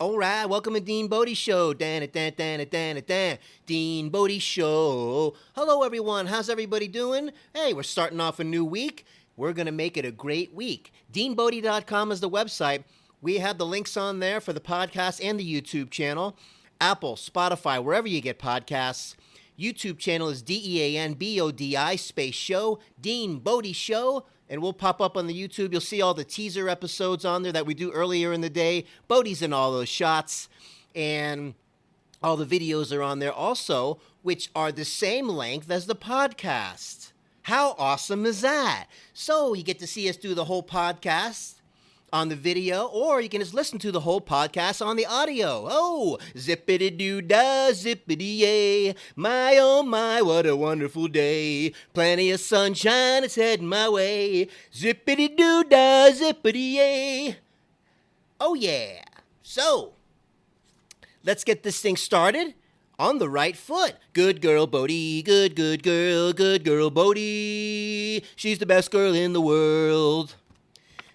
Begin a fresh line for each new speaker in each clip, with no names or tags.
All right, welcome to Dean Bodie Show. Dean Bodie Show. Hello, everyone. How's everybody doing? Hey, we're starting off a new week. We're going to make it a great week. DeanBodie.com is the website. We have the links on there for the podcast and the YouTube channel. Apple, Spotify, wherever you get podcasts. YouTube channel is DeanBodi space show, Dean Bodie Show. And we'll pop up on the YouTube. You'll see all the teaser episodes on there that we do earlier in the day. Bodie's in all those shots. And all the videos are on there also, which are the same length as the podcast. How awesome is that? So you get to see us do the whole podcast on the video, or you can just listen to the whole podcast on the audio. Oh, zippity-doo-dah, zippity-yay. My, oh my, what a wonderful day. Plenty of sunshine is heading my way. Zippity-doo-dah, zippity-yay. Oh, yeah. So, let's get this thing started on the right foot. Good girl, Bodie. Good girl, Bodie. She's the best girl in the world.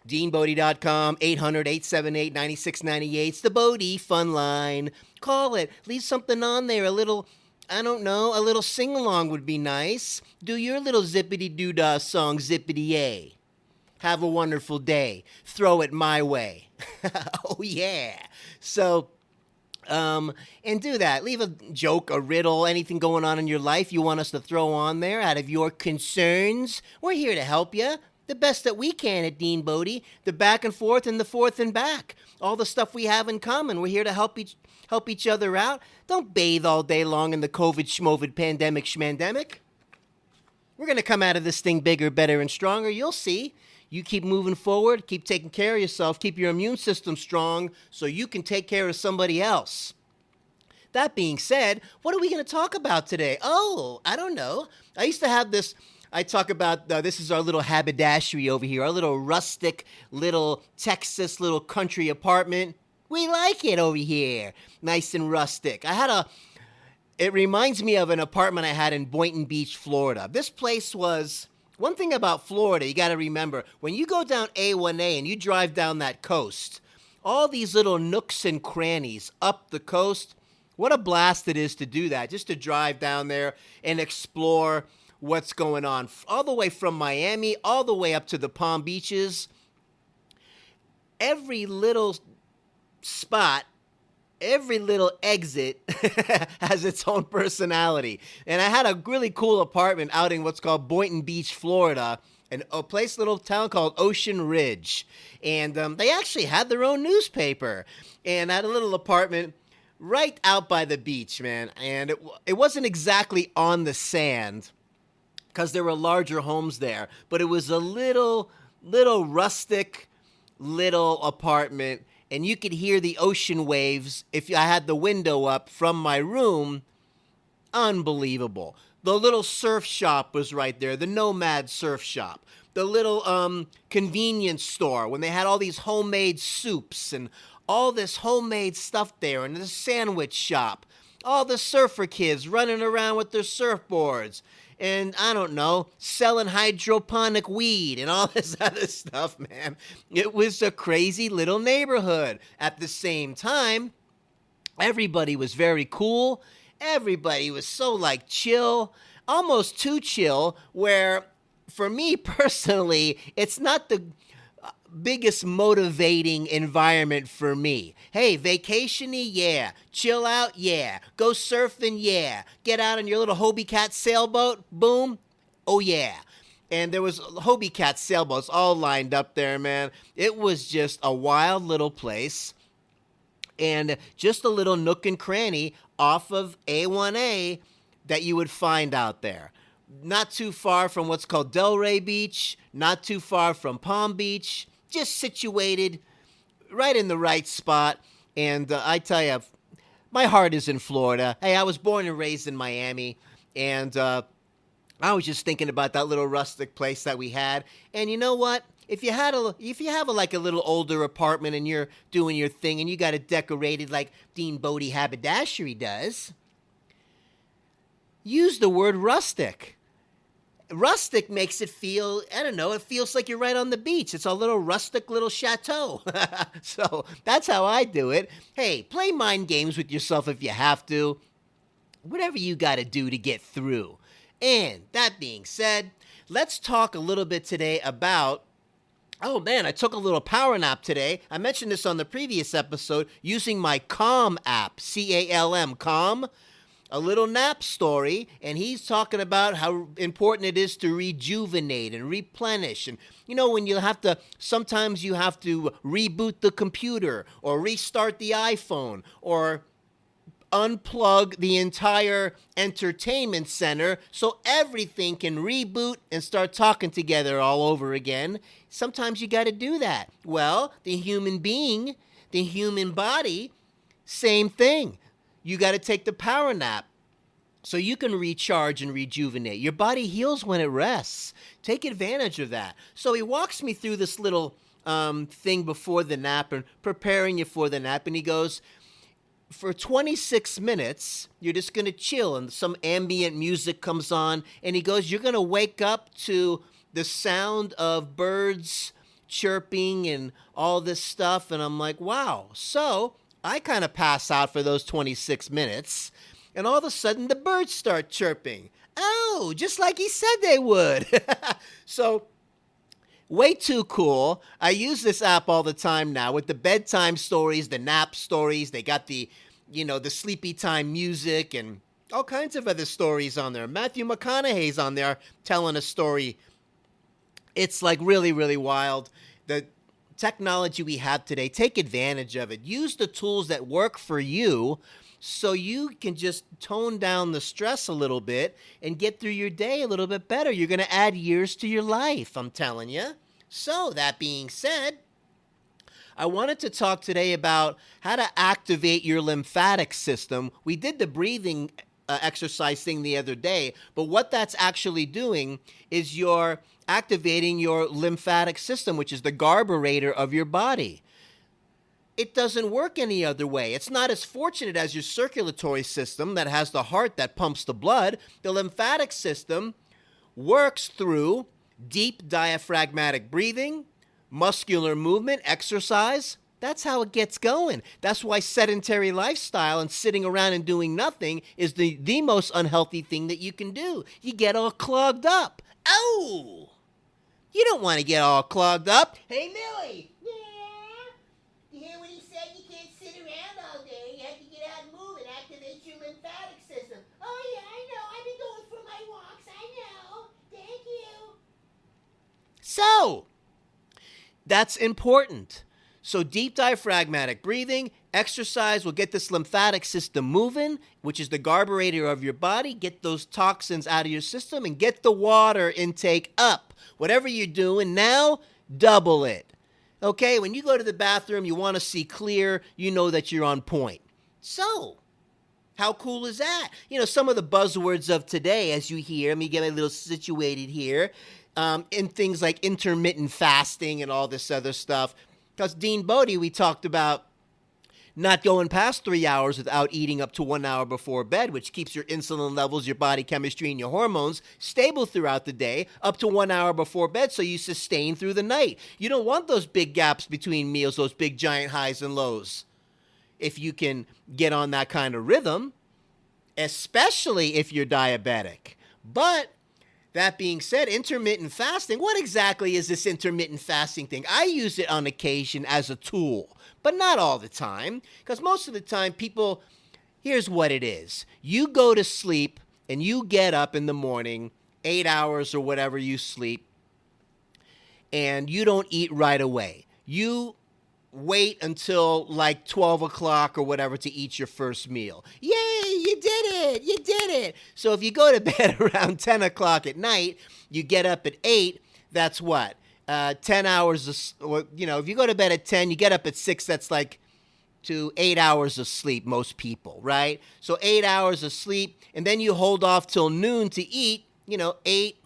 DeanBodie.com, 800-878-9698. It's the Bodie Fun Line. Call it. Leave something on there. A little, I don't know, a little sing-along would be nice. Do your little zippity-doo-dah song, zippity-yay. Have a wonderful day. Throw it my way. Oh, yeah. So, and do that. Leave a joke, a riddle, anything going on in your life you want us to throw on there out of your concerns. We're here to help you. The best that we can at Dean Bodie, the back and forth and the forth and back. All the stuff we have in common. We're here to help each other out. Don't bathe all day long in the COVID pandemic schmandemic. We're going to come out of this thing bigger, better, and stronger. You'll see. You keep moving forward, keep taking care of yourself, keep your immune system strong so you can take care of somebody else. That being said, what are we going to talk about today? Oh, I don't know. I used to have this... I talk about, this is our little haberdashery over here, our little rustic, little Texas, little country apartment. We like it over here. Nice and rustic. It reminds me of an apartment I had in Boynton Beach, Florida. This place was, one thing about Florida, you got to remember, when you go down A1A and you drive down that coast, all these little nooks and crannies up the coast, what a blast it is to do that, just to drive down there and explore what's going on, all the way from Miami, all the way up to the Palm Beaches. Every little spot, every little exit has its own personality. And I had a really cool apartment out in what's called Boynton Beach, Florida, a little town called Ocean Ridge. And they actually had their own newspaper. And I had a little apartment right out by the beach, man. And it wasn't exactly on the sand, because there were larger homes there. But it was a little rustic little apartment, and you could hear the ocean waves if I had the window up from my room. Unbelievable. The little surf shop was right there, the Nomad Surf Shop. The little convenience store, when they had all these homemade soups and all this homemade stuff there, and the sandwich shop. All the surfer kids running around with their surfboards. And, I don't know, selling hydroponic weed and all this other stuff, man. It was a crazy little neighborhood. At the same time, everybody was very cool. Everybody was so, chill, almost too chill, where, for me personally, it's not the biggest motivating environment for me. Hey, vacation-y, yeah. Chill out, yeah. Go surfing, yeah. Get out on your little Hobie Cat sailboat, boom. Oh, yeah. And there was Hobie Cat sailboats all lined up there, man. It was just a wild little place. And just a little nook and cranny off of A1A that you would find out there. Not too far from what's called Delray Beach. Not too far from Palm Beach. Just situated right in the right spot. And I tell you, my heart is in Florida. Hey, I was born and raised in Miami. And I was just thinking about that little rustic place that we had. And you know what? If you have a little older apartment and you're doing your thing and you got it decorated like Dean Bodie Haberdashery does, use the word rustic. Rustic makes it feel, I don't know, it feels like you're right on the beach. It's a little rustic little chateau. So that's how I do it. Hey, play mind games with yourself if you have to. Whatever you got to do to get through. And that being said, let's talk a little bit today about, oh man, I took a little power nap today. I mentioned this on the previous episode using my Calm app, C-A-L-M, Calm. A little nap story, and he's talking about how important it is to rejuvenate and replenish. And you know, when sometimes you have to reboot the computer or restart the iPhone or unplug the entire entertainment center so everything can reboot and start talking together all over again. Sometimes you got to do that. Well, the human being, the human body, same thing. You got to take the power nap so you can recharge and rejuvenate. Your body heals when it rests. Take advantage of that. So he walks me through this little thing before the nap and preparing you for the nap. And he goes, for 26 minutes, you're just going to chill and some ambient music comes on. And he goes, you're going to wake up to the sound of birds chirping and all this stuff. And I'm like, wow. So I kind of pass out for those 26 minutes, and all of a sudden the birds start chirping. Oh, just like he said they would. So, way too cool. I use this app all the time now with the bedtime stories, the nap stories. They got the sleepy time music and all kinds of other stories on there. Matthew McConaughey's on there telling a story. It's like really, really wild. The technology we have today, take advantage of it. Use the tools that work for you so you can just tone down the stress a little bit and get through your day a little bit better. You're going to add years to your life, I'm telling you. So that being said, I wanted to talk today about how to activate your lymphatic system. We did the breathing exercise thing the other day, but what that's actually doing is you're activating your lymphatic system, which is the carburetor of your body. It doesn't work any other way. It's not as fortunate as your circulatory system that has the heart that pumps the blood. The lymphatic system works through deep diaphragmatic breathing, muscular movement, exercise. That's how it gets going. That's why sedentary lifestyle and sitting around and doing nothing is the most unhealthy thing that you can do. You get all clogged up. Oh! You don't want to get all clogged up. Hey, Millie!
Yeah? You hear what he said? You can't sit around all day. You have to get out and move and activate your lymphatic system. Oh, yeah, I know. I've been going for my walks. I know. Thank you.
So, that's important. So deep diaphragmatic breathing, exercise will get this lymphatic system moving, which is the carburetor of your body. Get those toxins out of your system and get the water intake up. Whatever you're doing now, double it. Okay, when you go to the bathroom, you want to see clear, you know that you're on point. So, how cool is that? You know, some of the buzzwords of today, as you hear, let me get a little situated here, in things like intermittent fasting and all this other stuff. Because Dean Bodie, we talked about not going past 3 hours without eating up to 1 hour before bed, which keeps your insulin levels, your body chemistry, and your hormones stable throughout the day, up to 1 hour before bed, so you sustain through the night. You don't want those big gaps between meals, those big giant highs and lows. If you can get on that kind of rhythm, especially if you're diabetic. But that being said, intermittent fasting, what exactly is this intermittent fasting thing? I use it on occasion as a tool, but not all the time, because most of the time people, here's what it is. You go to sleep and you get up in the morning, 8 hours or whatever you sleep, and you don't eat right away. You wait until like 12 o'clock or whatever to eat your first meal. Yay, you did it! You did it! So if you go to bed around 10 o'clock at night, you get up at 8, that's what? 10 hours, if you go to bed at 10, you get up at 6, that's like to 8 hours of sleep, most people, right? So 8 hours of sleep, and then you hold off till noon to eat, 8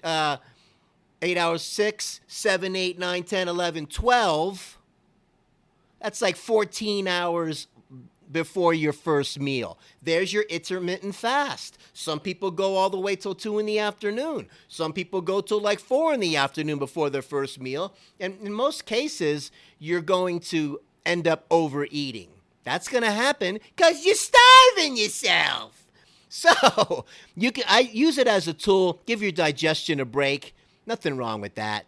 hours, 6, 7, 8, 9, 10, 11, 12. That's like 14 hours before your first meal. There's your intermittent fast. Some people go all the way till 2 in the afternoon. Some people go till like 4 in the afternoon before their first meal. And in most cases, you're going to end up overeating. That's going to happen because you're starving yourself. So I use it as a tool. Give your digestion a break. Nothing wrong with that.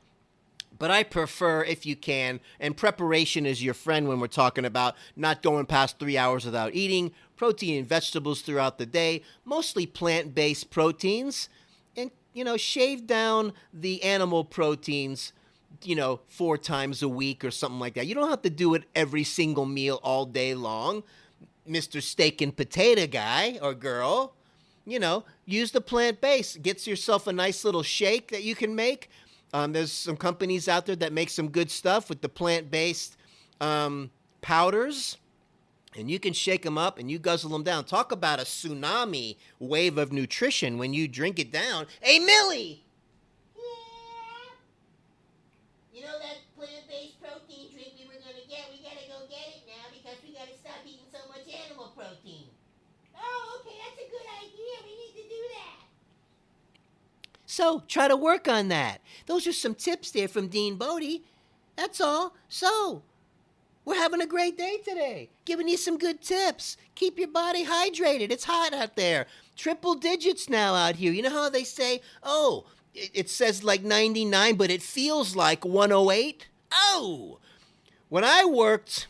But I prefer, if you can, and preparation is your friend when we're talking about not going past 3 hours without eating, protein and vegetables throughout the day, mostly plant-based proteins, and, shave down the animal proteins, 4 times a week or something like that. You don't have to do it every single meal all day long, Mr. Steak and Potato guy or girl. Use the plant-based. Get yourself a nice little shake that you can make. There's some companies out there that make some good stuff with the plant-based powders, and you can shake them up and you guzzle them down. Talk about a tsunami wave of nutrition when you drink it down. Hey, Millie!
Yeah. You know that plant-based protein drink we were gonna get? We gotta go get it now because we gotta stop eating so much animal protein. Oh, okay, that's a good idea. We need to do that.
So, try to work on that. Those are some tips there from Dean Bodie. That's all. So, we're having a great day today. Giving you some good tips. Keep your body hydrated. It's hot out there. Triple digits now out here. You know how they say, oh, it says like 99, but it feels like 108? Oh! When I worked,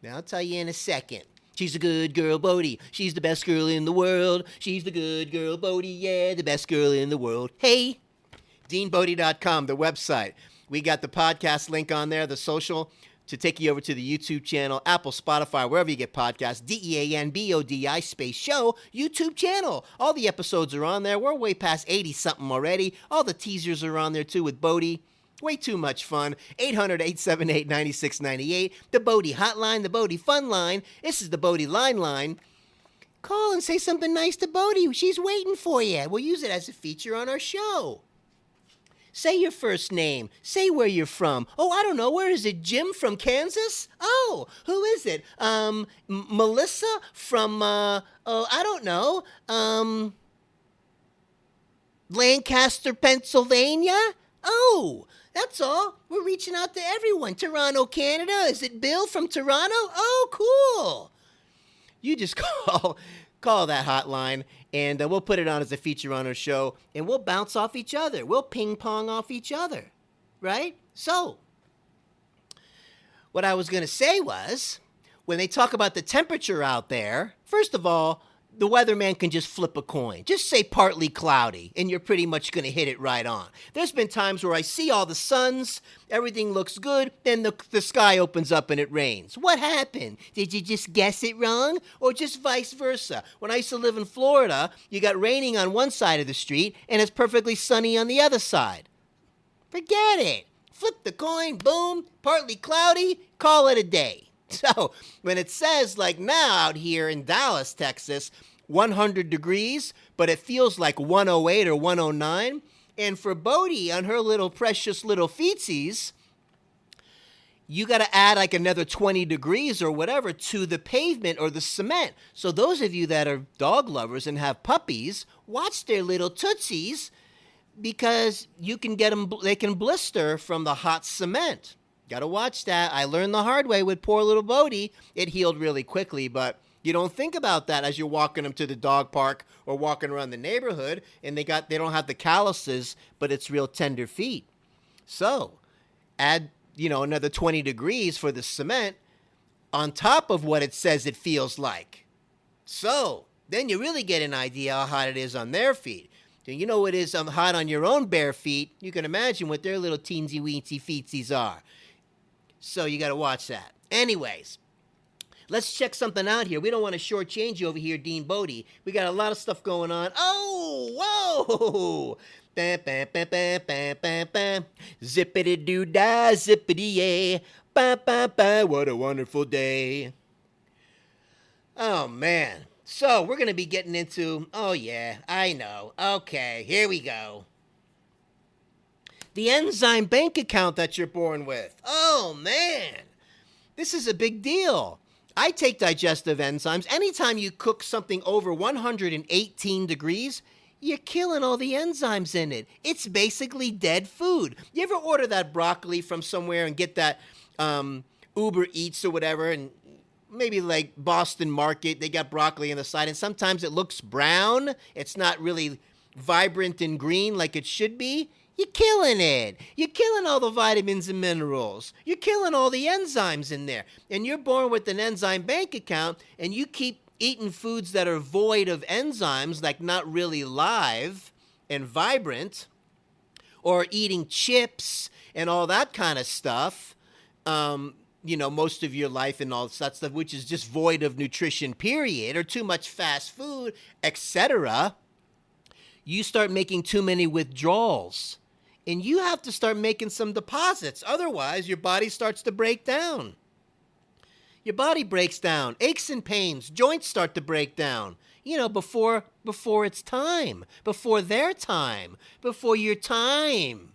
now I'll tell you in a second. She's a good girl, Bodie. She's the best girl in the world. She's the good girl, Bodie. Yeah, the best girl in the world. Hey, DeanBodie.com, the website. We got the podcast link on there, the social, to take you over to the YouTube channel, Apple, Spotify, wherever you get podcasts, DeanBodi space show, YouTube channel. All the episodes are on there. We're way past 80-something already. All the teasers are on there, too, with Bodie. Way too much fun. 800-878-9698. The Bodie hotline, the Bodie fun line. This is the Bodie line. Call and say something nice to Bodie. She's waiting for you. We'll use it as a feature on our show. Say your first name. Say where you're from. Oh, I don't know. Where is it? Jim from Kansas? Oh, who is it? Melissa from, I don't know. Lancaster, Pennsylvania? Oh, that's all. We're reaching out to everyone. Toronto, Canada. Is it Bill from Toronto? Oh, cool. You just call that hotline, and we'll put it on as a feature on our show, and we'll bounce off each other. We'll ping-pong off each other, right? So, what I was going to say was, when they talk about the temperature out there, first of all, the weatherman can just flip a coin. Just say partly cloudy, and you're pretty much going to hit it right on. There's been times where I see all the suns, everything looks good, then the sky opens up and it rains. What happened? Did you just guess it wrong? Or just vice versa? When I used to live in Florida, you got raining on one side of the street, and it's perfectly sunny on the other side. Forget it. Flip the coin, boom, partly cloudy, call it a day. So, when it says, like now out here in Dallas, Texas, 100 degrees, but it feels like 108 or 109, and for Bodie on her little precious little feetsies, you got to add like another 20 degrees or whatever to the pavement or the cement. So those of you that are dog lovers and have puppies, watch their little tootsies because you can get them, they can blister from the hot cement. Got to watch that. I learned the hard way with poor little Bodie. It healed really quickly, but you don't think about that as you're walking them to the dog park or walking around the neighborhood, and they don't have the calluses, but it's real tender feet. So, add, another 20 degrees for the cement on top of what it says it feels like. So, then you really get an idea how hot it is on their feet. You know what is hot on your own bare feet. You can imagine what their little teensy-weensy feetsies are. So you got to watch that. Anyways, let's check something out here. We don't want to shortchange you over here, Dean Bodie. We got a lot of stuff going on. Oh, whoa! Bam, bam, bam, bam, bam, bam, bam. Zippity-doo-dah, zippity-yay. Bam, bam, bam. What a wonderful day. Oh, man. So we're going to be getting into, oh, yeah, I know. Okay, here we go. The Enzyme Bank Account that you're born with. Oh, man. This is a big deal. I take digestive enzymes. Anytime you cook something over 118 degrees, you're killing all the enzymes in it. It's basically dead food. You ever order that broccoli from somewhere and get that Uber Eats or whatever, and maybe like Boston Market, they got broccoli on the side, and sometimes it looks brown. It's not really vibrant and green like it should be. You're killing it. You're killing all the vitamins and minerals. You're killing all the enzymes in there. And you're born with an enzyme bank account, and you keep eating foods that are void of enzymes, like not really live and vibrant, or eating chips and all that kind of stuff, most of your life and all that stuff, which is just void of nutrition, period, or too much fast food, etc., you start making too many withdrawals. And you have to start making some deposits. Otherwise, your body starts to break down. Your body breaks down. Aches and pains. Joints start to break down. Before it's time. Before their time. Before your time.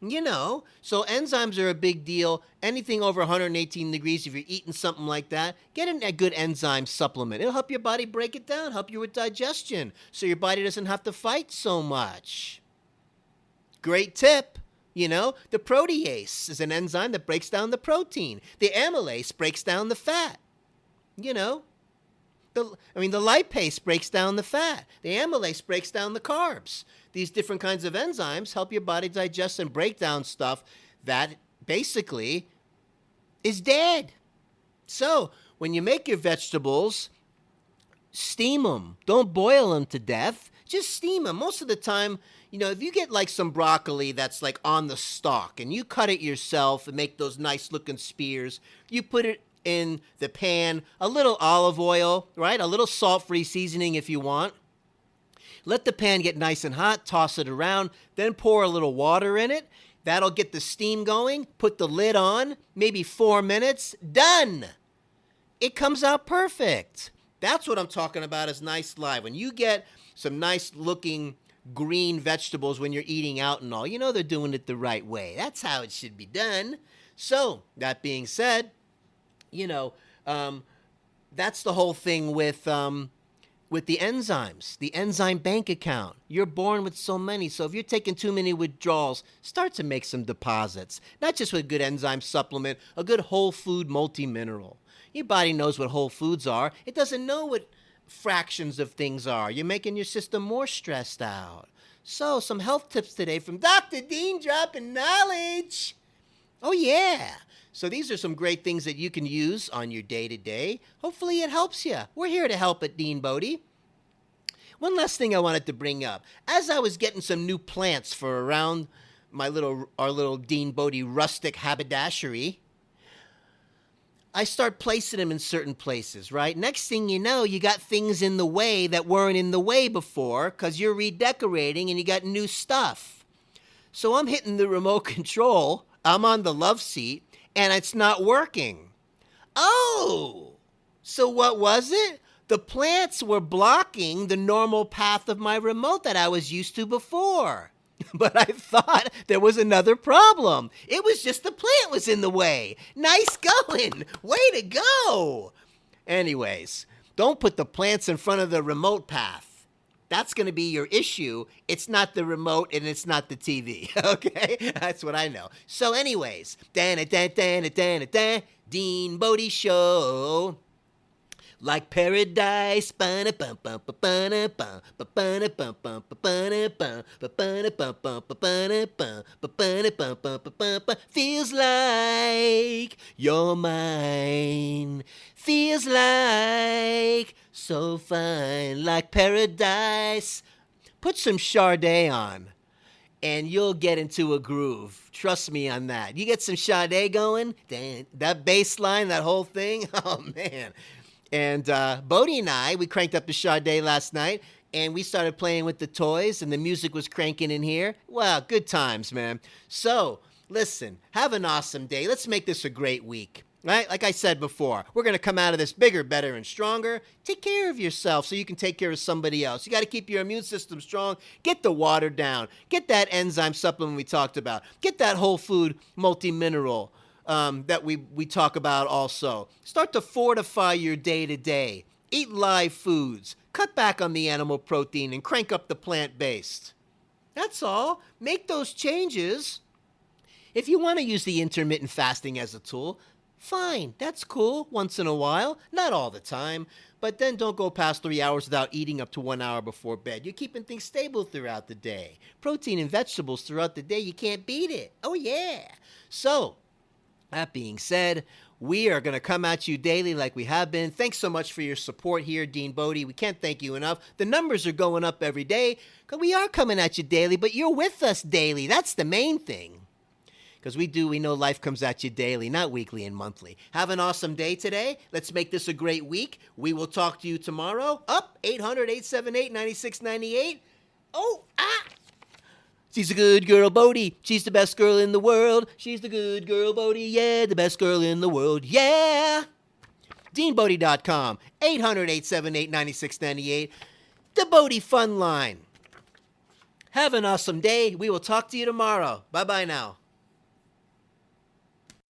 So enzymes are a big deal. Anything over 118 degrees, if you're eating something like that, get a good enzyme supplement. It'll help your body break it down, help you with digestion, so your body doesn't have to fight so much. Great tip. The protease is an enzyme that breaks down the protein. The amylase breaks down the fat. The lipase breaks down the fat. The amylase breaks down the carbs. These different kinds of enzymes help your body digest and break down stuff that basically is dead. So when you make your vegetables, steam them. Don't boil them to death. Just steam them. Most of the time, if you get like some broccoli that's like on the stalk and you cut it yourself and make those nice looking spears, you put it in the pan, a little olive oil, right? A little salt-free seasoning if you want. Let the pan get nice and hot, toss it around, then pour a little water in it. That'll get the steam going. Put the lid on, maybe 4 minutes, done. It comes out perfect. That's what I'm talking about as nice live. When you get some nice looking green vegetables when you're eating out and all, they're doing it the right way. That's how it should be done. So, that being said, that's the whole thing with the enzymes, the enzyme bank account. You're born with so many. So if you're taking too many withdrawals, start to make some deposits. Not just with a good enzyme supplement, a good whole food multi-mineral. Your body knows what whole foods are. It doesn't know what fractions of things are. You're making your system more stressed out. So some health tips today from Dr. Dean, dropping knowledge. Oh yeah. So these are some great things that you can use on your day-to-day. Hopefully it helps you. We're here to help at Dean Bodie. One last thing I wanted to bring up. As I was getting some new plants for around our little Dean Bodie rustic haberdashery, I start placing them in certain places, right? Next thing you know, you got things in the way that weren't in the way before because you're redecorating and you got new stuff. So I'm hitting the remote control. I'm on the love seat. And it's not working. Oh, so what was it? The plants were blocking the normal path of my remote that I was used to before. But I thought there was another problem. It was just the plant was in the way. Nice going. Way to go. Anyways, don't put the plants in front of the remote path. That's going to be your issue. It's not the remote and it's not the TV, okay? That's what I know. So anyways, Dean Bodie Show. Like paradise, feels like you're mine. Feels like so fine, like paradise. Put some Sade on, and you'll get into a groove. Trust me on that. You get some Sade going, that bass line, that whole thing, oh man. And Bodie and I, we cranked up the Sade last night, and we started playing with the toys, and the music was cranking in here. Wow, good times, man. So, listen, have an awesome day. Let's make this a great week. Right? Like I said before, we're going to come out of this bigger, better, and stronger. Take care of yourself so you can take care of somebody else. You got to keep your immune system strong. Get the water down. Get that enzyme supplement we talked about. Get that whole food multi-mineral that we talk about also. Start to fortify your day-to-day. Eat live foods. Cut back on the animal protein and crank up the plant-based. That's all. Make those changes. If you want to use the intermittent fasting as a tool, fine, that's cool once in a while, not all the time. But then don't go past 3 hours without eating up to 1 hour before bed. You're keeping things stable throughout the day. Protein and vegetables throughout the day, you can't beat it. Oh yeah. So, that being said, we are going to come at you daily like we have been. Thanks so much for your support here, Dean Bodie. We can't thank you enough. The numbers are going up every day because we are coming at you daily, but you're with us daily. That's the main thing. Because we know life comes at you daily, not weekly and monthly. Have an awesome day today. Let's make this a great week. We will talk to you tomorrow. Up 800-878-9698. Oh, ah! She's a good girl, Bodie. She's the best girl in the world. She's the good girl, Bodie. Yeah, the best girl in the world. Yeah! DeanBodie.com. 800-878-9698. The Bodie Fun Line. Have an awesome day. We will talk to you tomorrow. Bye-bye now.